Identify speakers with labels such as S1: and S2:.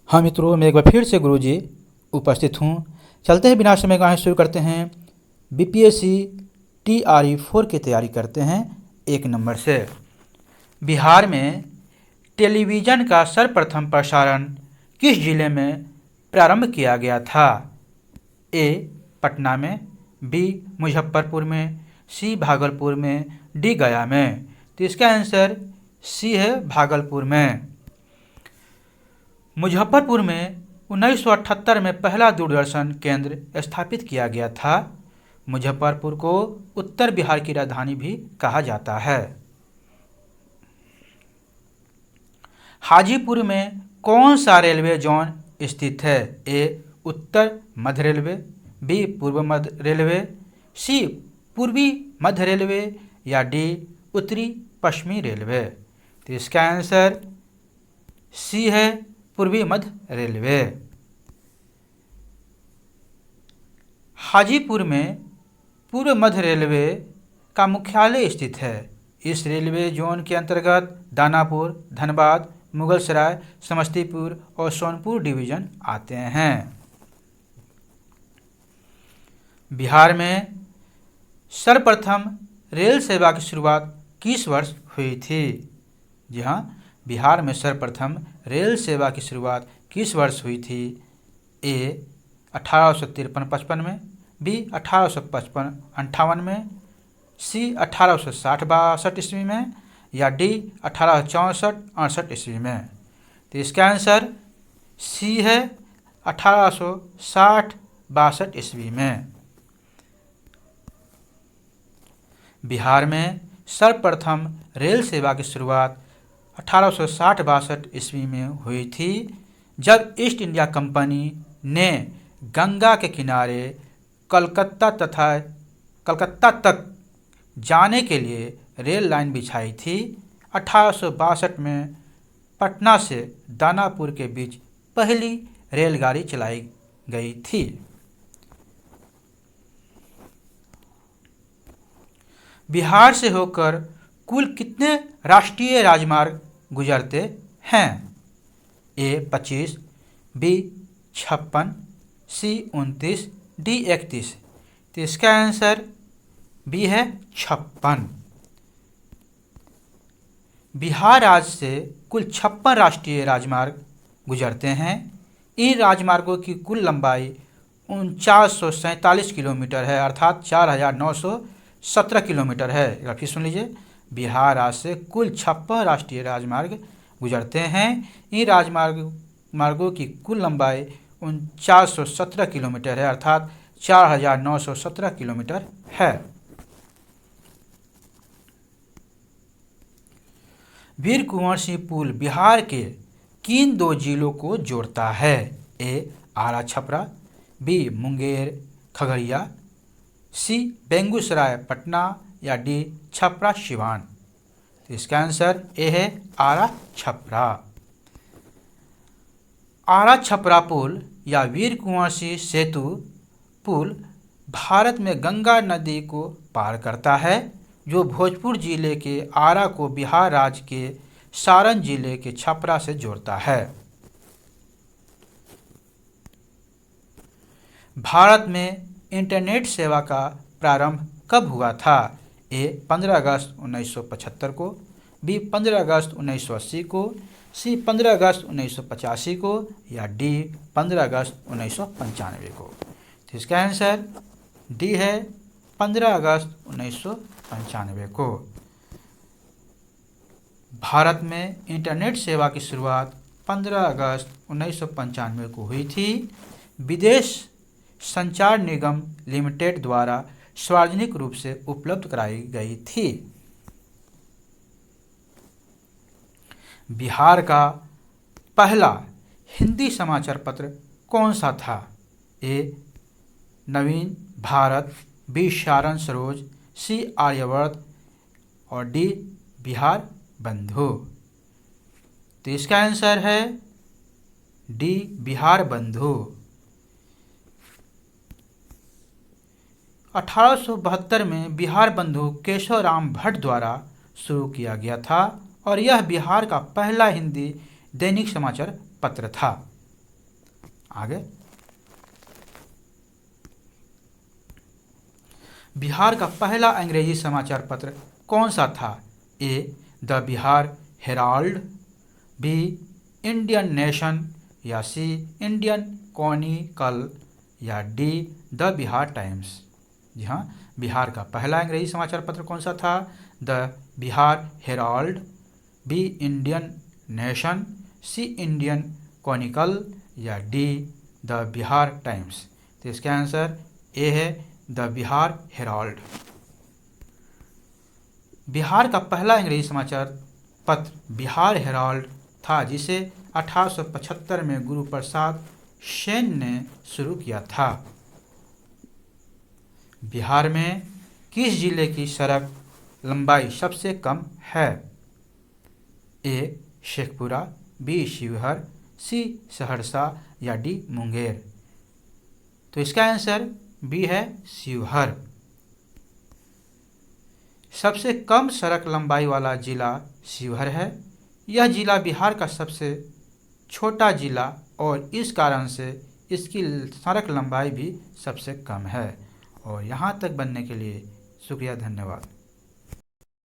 S1: हाँ मित्रों, मैं एक बार फिर से गुरुजी उपस्थित हूँ। चलते हैं बिना समय गवाए शुरू करते हैं। बीपीएससी TRE 4 की तैयारी करते हैं 1 नंबर से। बिहार में टेलीविज़न का सर्वप्रथम प्रसारण किस जिले में प्रारंभ किया गया था? ए. पटना में, बी. मुजफ्फरपुर में, सी. भागलपुर में, डी. गया में। तो इसका आंसर सी है, भागलपुर में। मुजफ्फरपुर में 1978 में पहला दूरदर्शन केंद्र स्थापित किया गया था। मुजफ्फरपुर को उत्तर बिहार की राजधानी भी कहा जाता है। हाजीपुर में कौन सा रेलवे जोन स्थित है? ए. उत्तर मध्य रेलवे, बी. पूर्व मध्य रेलवे, सी. पूर्वी मध्य रेलवे या डी. उत्तरी पश्चिमी रेलवे। तो इसका आंसर सी है, पूर्वी मध्य रेलवे। हाजीपुर में पूर्व मध्य रेलवे का मुख्यालय स्थित है। इस रेलवे जोन के अंतर्गत दानापुर, धनबाद, मुगलसराय, समस्तीपुर और सोनपुर डिवीजन आते हैं। बिहार में सर्वप्रथम रेल सेवा की शुरुआत किस वर्ष हुई थी? जी हाँ, बिहार में सर्वप्रथम रेल सेवा की शुरुआत किस वर्ष हुई थी? ए. 1853-55 में, बी. 1855-58 में, सी. 1860-62 ईस्वी में या डी. 1864-68 ईस्वी में। तो इसका आंसर सी है, 1860-62 ईस्वी में। बिहार में सर्वप्रथम रेल सेवा की शुरुआत 1860-62 ईस्वी में हुई थी, जब ईस्ट इंडिया कंपनी ने गंगा के किनारे कलकत्ता तक जाने के लिए रेल लाइन बिछाई थी। 1862 में पटना से दानापुर के बीच पहली रेलगाड़ी चलाई गई थी। बिहार से होकर कुल कितने राष्ट्रीय राजमार्ग गुजरते हैं? ए. 25, बी. 56, सी. 29, डी. 31। तो इसका आंसर बी है, 56। बिहार राज्य से कुल 56 राष्ट्रीय राजमार्ग गुजरते हैं। इन राजमार्गों की कुल लंबाई 4947 किलोमीटर है, अर्थात 4917 किलोमीटर है। एक बार फिर सुन लीजिए, बिहार राज्य से कुल 56 राष्ट्रीय राजमार्ग गुजरते हैं। इन राजमार्गों की कुल लंबाई 4917 किलोमीटर है, अर्थात 4917 किलोमीटर है। वीर कुंवर सिंह पुल बिहार के किन 2 जिलों को जोड़ता है? ए. आरा छपरा, बी. मुंगेर खगड़िया, सी. बेगूसराय पटना या डी. छपरा सिवान। तो इसका आंसर ए है, आरा छपरा। आरा छपरा पुल या वीर कुंवर सिंह सेतु पुल भारत में गंगा नदी को पार करता है, जो भोजपुर जिले के आरा को बिहार राज्य के सारण जिले के छपरा से जोड़ता है। भारत में इंटरनेट सेवा का प्रारंभ कब हुआ था? ए. 15 अगस्त 1975 को, बी. 15 अगस्त 1980 को, सी. 15 अगस्त 1985 को या डी. 15 अगस्त 1995 को। तो इसका आंसर डी है, 15 अगस्त 1995 को। भारत में इंटरनेट सेवा की शुरुआत 15 अगस्त 1995 को हुई थी। विदेश संचार निगम लिमिटेड द्वारा सार्वजनिक रूप से उपलब्ध कराई गई थी। बिहार का पहला हिंदी समाचार पत्र कौन सा था? ए. नवीन भारत, बी. सारण सरोज, सी. आर्यावर्त और डी. बिहार बंधु। तो इसका आंसर है डी. बिहार बंधु। 1872 में बिहार बंधु केशव राम भट्ट द्वारा शुरू किया गया था और यह बिहार का पहला हिंदी दैनिक समाचार पत्र था। आगे, बिहार का पहला अंग्रेजी समाचार पत्र कौन सा था? A the Bihar Herald, B Indian Nation, या सी इंडियन क्रॉनिकल, या डी द बिहार टाइम्स। जी हाँ, बिहार का पहला अंग्रेजी समाचार पत्र कौन सा था? The Bihar Herald, B Indian Nation, c Indian Chronicle, या डी द बिहार टाइम्स। तो इसका आंसर ए है द बिहार हेराल्ड। बिहार का पहला अंग्रेजी समाचार पत्र बिहार हेराल्ड था, जिसे 1875 में गुरु प्रसाद सेन ने शुरू किया था। बिहार में किस जिले की सड़क लंबाई सबसे कम है? ए शेखपुरा, बी शिवहर, सी सहरसा, या डी मुंगेर। तो इसका आंसर बी है शिवहर। सबसे कम सड़क लंबाई वाला जिला शिवहर है। यह जिला बिहार का सबसे छोटा जिला और इस कारण से इसकी सड़क लंबाई भी सबसे कम है। और यहाँ तक बनने के लिए शुक्रिया, धन्यवाद।